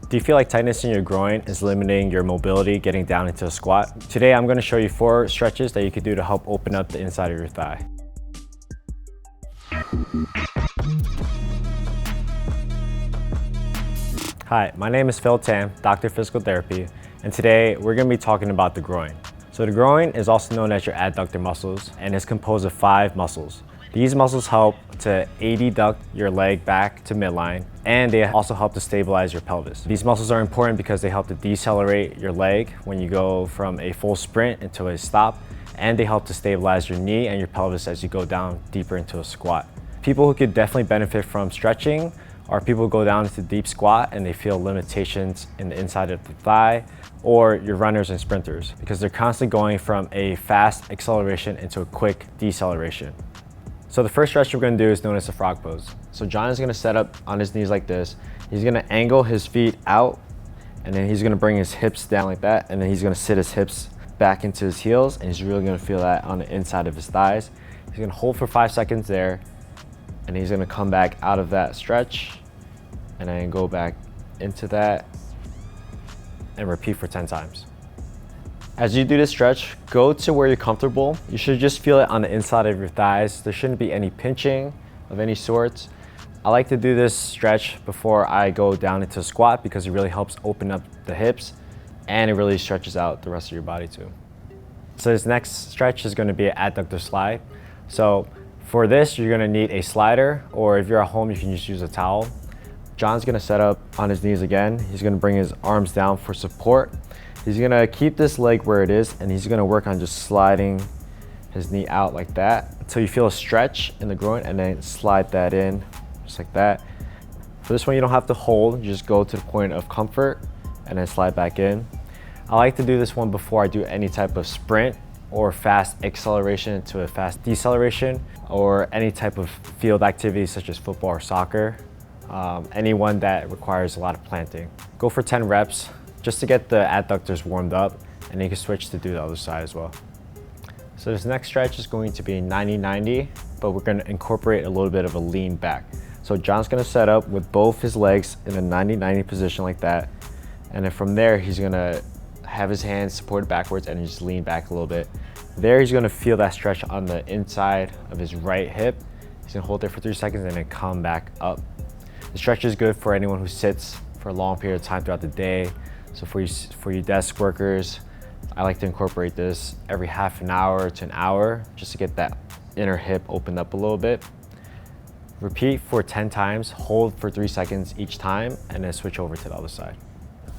Do you feel like tightness in your groin is limiting your mobility getting down into a squat? Today I'm going to show you 4 stretches that you can do to help open up the inside of your thigh. Hi, my name is Phil Tam, Doctor of Physical Therapy, and today we're going to be talking about the groin. So the groin is also known as your adductor muscles and is composed of 5 muscles. These muscles help to adduct your leg back to midline, and they also help to stabilize your pelvis. These muscles are important because they help to decelerate your leg when you go from a full sprint into a stop, and they help to stabilize your knee and your pelvis as you go down deeper into a squat. People who could definitely benefit from stretching are people who go down into deep squat and they feel limitations in the inside of the thigh, or your runners and sprinters, because they're constantly going from a fast acceleration into a quick deceleration. So the first stretch we're going to do is known as the frog pose. So John is going to set up on his knees like this. He's going to angle his feet out, and then he's going to bring his hips down like that, and then he's going to sit his hips back into his heels, and he's really going to feel that on the inside of his thighs. He's going to hold for 5 seconds there, and he's going to come back out of that stretch and then go back into that and repeat for 10 times. As you do this stretch, go to where you're comfortable. You should just feel it on the inside of your thighs. There shouldn't be any pinching of any sorts. I like to do this stretch before I go down into a squat because it really helps open up the hips and it really stretches out the rest of your body too. So this next stretch is going to be an Adductor Sly. So for this, you're going to need a slider, or if you're at home, you can just use a towel. John's going to set up on his knees again. He's going to bring his arms down for support. He's going to keep this leg where it is, and he's going to work on just sliding his knee out like that until you feel a stretch in the groin, and then slide that in just like that. For this one, you don't have to hold. You just go to the point of comfort and then slide back in. I like to do this one before I do any type of sprint or fast acceleration into a fast deceleration, or any type of field activity such as football or soccer. Anyone that requires a lot of planting. Go for 10 reps just to get the adductors warmed up, and then you can switch to do the other side as well. So this next stretch is going to be 90-90, but we're going to incorporate a little bit of a lean back. So John's going to set up with both his legs in a 90-90 position like that, and then from there he's going to have his hands supported backwards and just lean back a little bit. There he's going to feel that stretch on the inside of his right hip. He's going to hold there for 3 seconds and then come back up. The stretch is good for anyone who sits for a long period of time throughout the day. So for you desk workers, I like to incorporate this every half an hour to an hour just to get that inner hip opened up a little bit. Repeat for 10 times, hold for 3 seconds each time, and then switch over to the other side.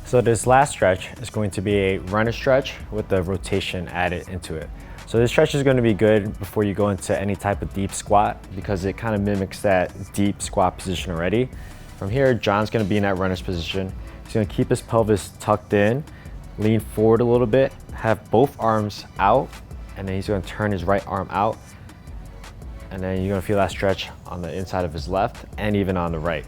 So this last stretch is going to be a runner stretch with the rotation added into it. So this stretch is going to be good before you go into any type of deep squat because it kind of mimics that deep squat position already. From here, John's going to be in that runner's position. He's going to keep his pelvis tucked in, lean forward a little bit, have both arms out, and then he's going to turn his right arm out. And then you're going to feel that stretch on the inside of his left and even on the right.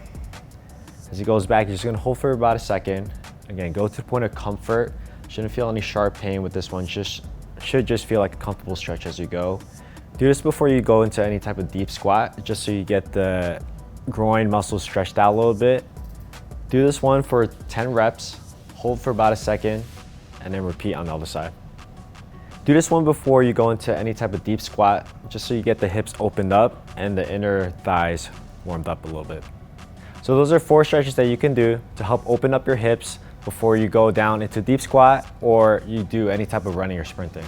As he goes back, he's just going to hold for about a second. Again, go to the point of comfort. Shouldn't feel any sharp pain with this one. Should just feel like a comfortable stretch as you go. Do this before you go into any type of deep squat, just so you get the groin muscles stretched out a little bit. Do this one for 10 reps, hold for about a second, and then repeat on the other side. Do this one before you go into any type of deep squat, just so you get the hips opened up and the inner thighs warmed up a little bit. So those are 4 stretches that you can do to help open up your hips before you go down into deep squat or you do any type of running or sprinting.